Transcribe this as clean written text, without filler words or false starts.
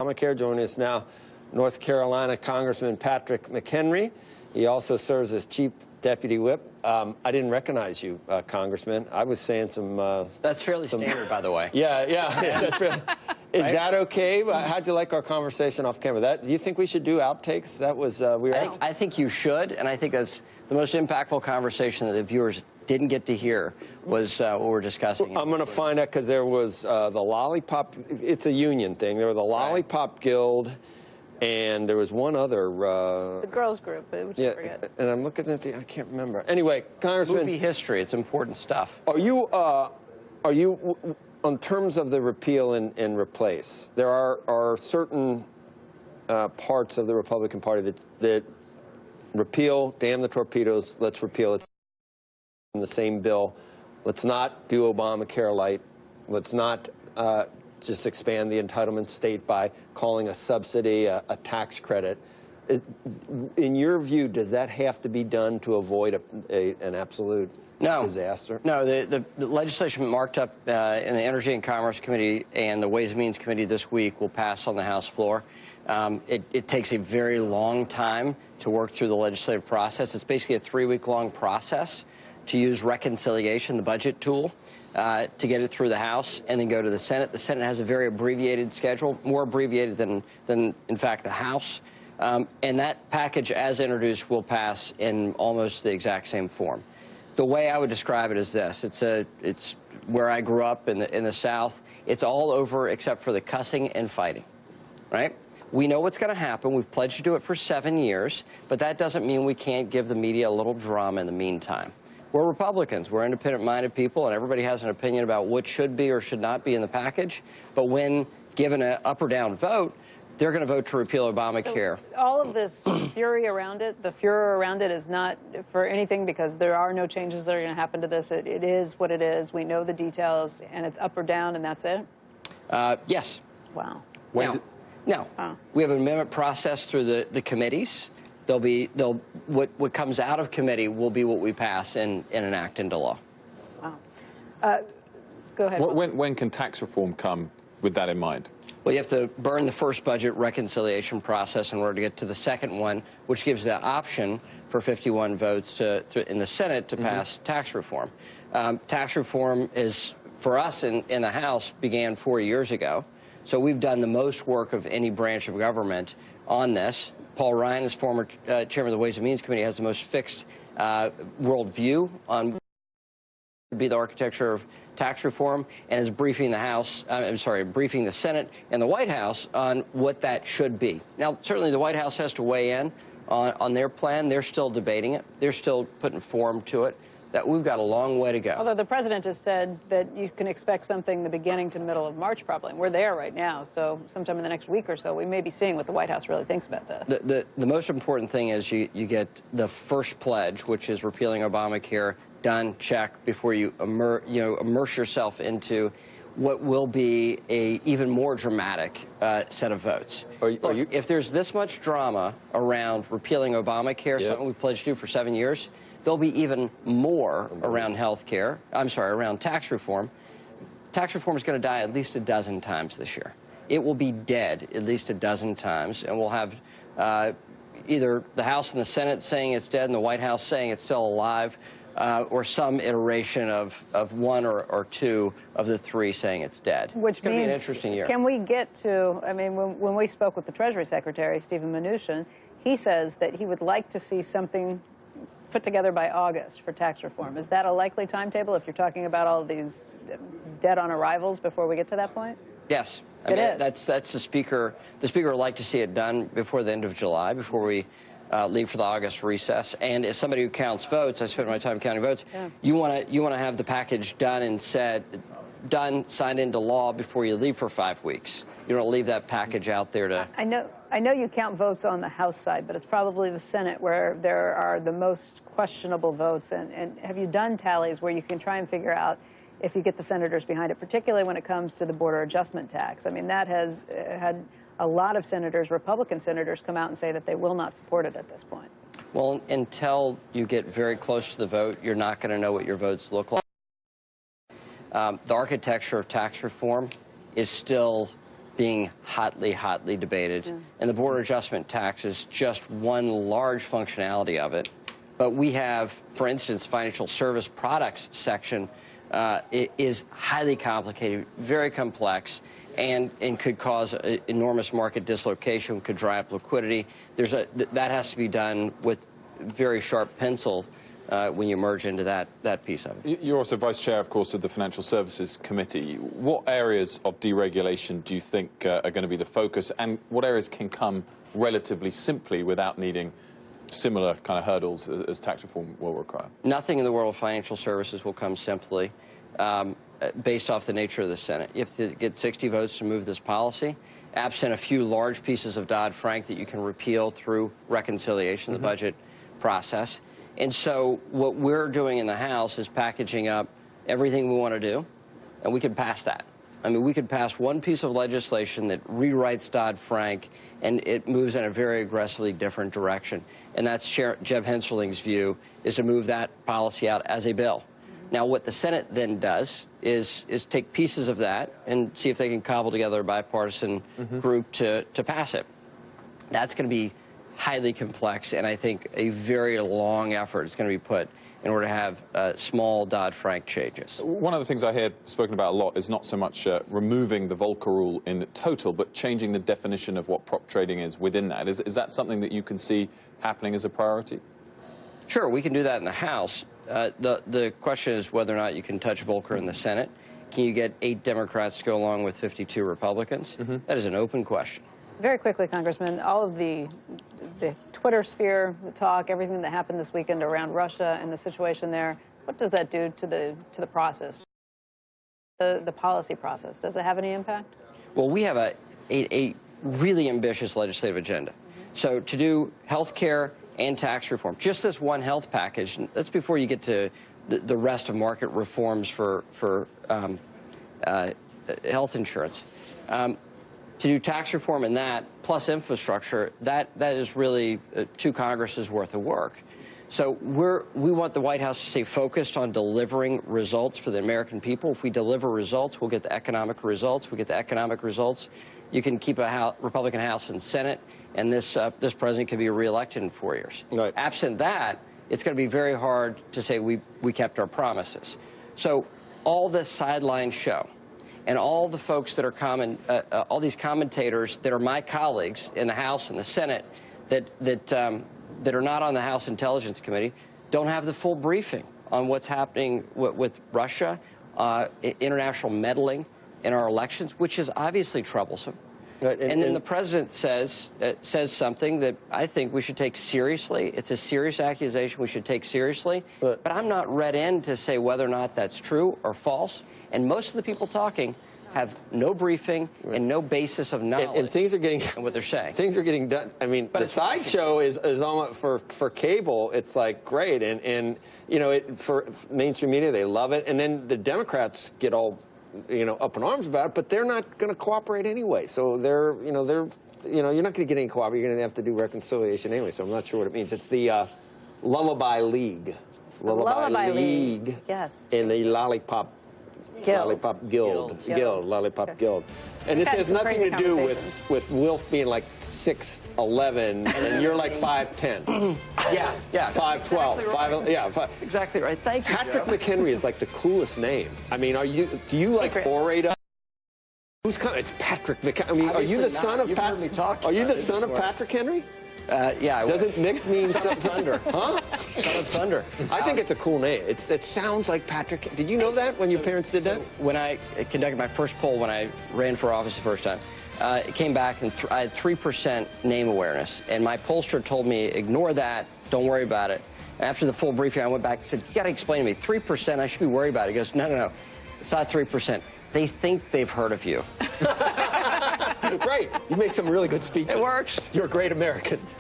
Obamacare. Joining us now, North Carolina Congressman Patrick McHenry. He also serves as Chief Deputy Whip. I didn't recognize you, Congressman. I was saying some... That's fairly standard, by the way. Yeah. That's really... Is right? That okay? How'd you like our conversation off camera? Do you think we should do outtakes? That was... I think you should, and I think that's the most impactful conversation that the viewers didn't get to hear was what we're discussing. I'm going to find out because there was the Lollipop... It's a union thing. There was the Lollipop Guild... And there was one other... the girls group, which I forget. And I'm looking at I can't remember. Anyway, Congressman... Movie history, it's important stuff. Are you, on terms of the repeal and replace, there are certain parts of the Republican Party that repeal, damn the torpedoes, let's repeal it in the same bill. Let's not do Obamacare light. Let's not... just expand the entitlement state by calling a subsidy a tax credit. In your view, does that have to be done to avoid an absolute disaster? No, the legislation marked up in the Energy and Commerce Committee and the Ways and Means Committee this week will pass on the House floor. It takes a very long time to work through the legislative process. It's basically a 3-week-long process to use reconciliation, the budget tool, to get it through the House and then go to the Senate. The Senate has a very abbreviated schedule, more abbreviated than in fact, the House. And that package, as introduced, will pass in almost the exact same form. The way I would describe it is this. It's where I grew up in the South. It's all over except for the cussing and fighting, right? We know what's going to happen. We've pledged to do it for 7 years, but that doesn't mean we can't give the media a little drama in the meantime. We're Republicans. We're independent-minded people, and everybody has an opinion about what should be or should not be in the package. But when given an up or down vote, they're going to vote to repeal Obamacare. So all of this fury around it, the furor around it is not for anything because there are no changes that are going to happen to this. It is what it is. We know the details, and it's up or down, and that's it? Yes. Wow. No. We have an amendment process through the committees. What comes out of committee will be what we pass and enact into law. Wow. Go ahead. When can tax reform come with that in mind? Well, you have to burn the first budget reconciliation process in order to get to the second one, which gives the option for 51 votes in the Senate to pass tax reform. Tax reform is, for us in the House, began 4 years ago. So we've done the most work of any branch of government on this. Paul Ryan, as former chairman of the Ways and Means Committee, has the most fixed worldview on be the architecture of tax reform and is briefing briefing the Senate and the White House on what that should be. Now, certainly the White House has to weigh in on their plan. They're still debating it. They're still putting form to it. That we've got a long way to go. Although the president has said that you can expect something the beginning to middle of March probably. And we're there right now, so sometime in the next week or so we may be seeing what the White House really thinks about this. The most important thing is you get the first pledge, which is repealing Obamacare, done, check, before you immerse yourself into what will be a even more dramatic set of votes. If there's this much drama around repealing Obamacare, something we pledged to do for 7 years, there'll be even more around around tax reform. Tax reform is going to die at least a dozen times this year. It will be dead at least a dozen times, and we'll have either the House and the Senate saying it's dead and the White House saying it's still alive, or some iteration of one or two of the three saying it's dead. Which means, be an interesting year. Can we get to, I mean, when we spoke with the Treasury Secretary, Stephen Mnuchin, he says that he would like to see something put together by August for tax reform. Is that a likely timetable if you're talking about all of these dead on arrivals before we get to that point? Yes. I mean, that's the speaker. The speaker would like to see it done before the end of July, before we leave for the August recess. And as somebody who counts votes, I spend my time counting votes. You want to have the package done and signed into law before you leave for 5 weeks. You don't leave that package out there to... I know you count votes on the House side, but it's probably the Senate where there are the most questionable votes. And have you done tallies where you can try and figure out if you get the senators behind it, particularly when it comes to the border adjustment tax? I mean, that has had a lot of senators, Republican senators, come out and say that they will not support it at this point. Well, until you get very close to the vote, you're not going to know what your votes look like. The architecture of tax reform is still being hotly debated. And the border adjustment tax is just one large functionality of it. But we have, for instance, financial service products section is highly complicated, very complex, and could cause enormous market dislocation, could dry up liquidity. That has to be done with very sharp pencil when you merge into that piece of it. You're also Vice Chair, of course, of the Financial Services Committee. What areas of deregulation do you think are going to be the focus, and what areas can come relatively simply without needing similar kind of hurdles as tax reform will require? Nothing in the world of financial services will come simply based off the nature of the Senate. You have to get 60 votes to move this policy. Absent a few large pieces of Dodd-Frank that you can repeal through reconciliation, the budget process. And so what we're doing in the House is packaging up everything we want to do, and we could pass that. I mean, we could pass one piece of legislation that rewrites Dodd-Frank, and it moves in a very aggressively different direction. And that's Jeb Hensling's view, is to move that policy out as a bill. Now, what the Senate then does is take pieces of that and see if they can cobble together a bipartisan group to pass it. That's going to be highly complex, and I think a very long effort is going to be put in order to have small Dodd-Frank changes. One of the things I hear spoken about a lot is not so much removing the Volcker rule in total, but changing the definition of what prop trading is within that. Is that something that you can see happening as a priority? Sure, we can do that in the House. The question is whether or not you can touch Volcker in the Senate. Can you get 8 Democrats to go along with 52 Republicans? That is an open question. Very quickly, Congressman, all of the Twitter sphere, the talk, everything that happened this weekend around Russia and the situation there, what does that do to the process, the policy process? Does it have any impact? Well, we have a really ambitious legislative agenda. So to do health care and tax reform, just this one health package, that's before you get to the rest of market reforms for health insurance. To do tax reform in that, plus infrastructure, that is really 2 Congresses worth of work. So we want the White House to stay focused on delivering results for the American people. If we deliver results, we'll get the economic results. We get the economic results, you can keep a Republican House and Senate, and this president can be reelected in 4 years. Right. Absent that, it's going to be very hard to say we kept our promises. So all the sidelines show, and all the folks that are all these commentators that are my colleagues in the House and the Senate that are not on the House Intelligence Committee don't have the full briefing on what's happening with Russia, international meddling in our elections, which is obviously troublesome. Right, and then the president says something that I think we should take seriously. It's a serious accusation we should take seriously. But I'm not read in to say whether or not that's true or false. And most of the people talking have no briefing and no basis of knowledge. And things are getting what they're saying. Things are getting done. I mean, but the sideshow is almost for cable. It's like great, and you know, for mainstream media, they love it. And then the Democrats get all up in arms about it, but they're not going to cooperate anyway. So you're not going to get any cooperation. You're going to have to do reconciliation anyway. So I'm not sure what it means. It's the Lullaby League. Lullaby League. Yes. And the Lollipop Guild. Lollipop Guild. And this has nothing to do with Wilf being like 6'11" and you're like 5'10". Yeah. 5'12". Exactly right. Exactly right. Thank you, Patrick Joe. McHenry is like the coolest name. I mean, do you like orate up? Who's coming? It's Patrick McHenry. I mean, are you the son of Patrick? Are you the son of Patrick Henry? Yeah. Doesn't Nick mean son of Thunder? Huh? Son of Thunder. I think it's a cool name. It sounds like Patrick. Did you know that when your parents did that? When I conducted my first poll when I ran for office the first time, it came back and I had 3% name awareness. And my pollster told me, ignore that, don't worry about it. After the full briefing, I went back and said, you got to explain to me, 3%, I should be worried about it. He goes, no, it's not 3%. They think they've heard of you. Right. You make some really good speeches. It works. You're a great American.